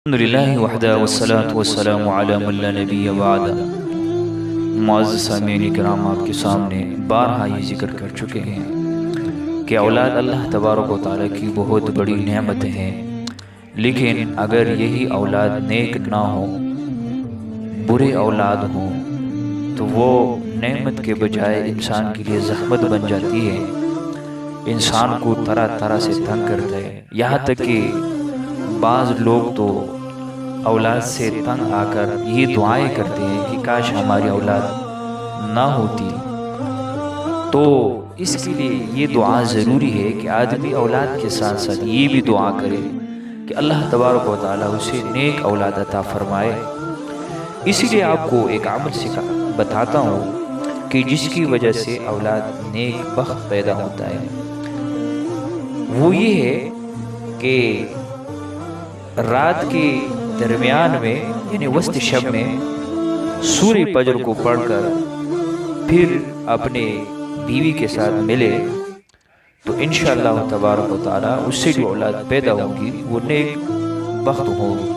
الحمدللہ وحدہ والصلاة والسلام علی من لا نبی بعد۔ معزز سامعین کرام، آپ کے سامنے بارہا یہ ذکر کر چکے ہیں کہ اولاد اللہ تبارک و تعالیٰ کی بہت بڑی نعمت ہے، لیکن اگر یہی اولاد نیک نہ ہو، برے اولاد ہوں، تو وہ نعمت کے بجائے انسان کے لیے زحمت بن جاتی ہے، انسان کو طرح طرح سے تنگ کرتا ہے۔ یہاں تک کہ بعض لوگ تو اولاد سے تنگ آ کر یہ دعائیں کرتے ہیں کہ کاش ہماری اولاد نہ ہوتی۔ تو اس کے لیے یہ دعا ضروری ہے کہ آدمی اولاد کے ساتھ ساتھ یہ بھی دعا کرے کہ اللہ تبارک و تعالیٰ اسے نیک اولاد عطا فرمائے۔ اسی لیے آپ کو ایک عمل بتاتا ہوں کہ جس کی وجہ سے اولاد نیک بخت پیدا ہوتا ہے، وہ یہ ہے کہ رات کے درمیان میں یعنی وسط شب میں سورہ فجر کو پڑھ کر پھر اپنے بیوی کے ساتھ ملے تو انشاءاللہ تبارک و تعالی اس سے جو اولاد پیدا ہوگی وہ نیک بخت ہوگی۔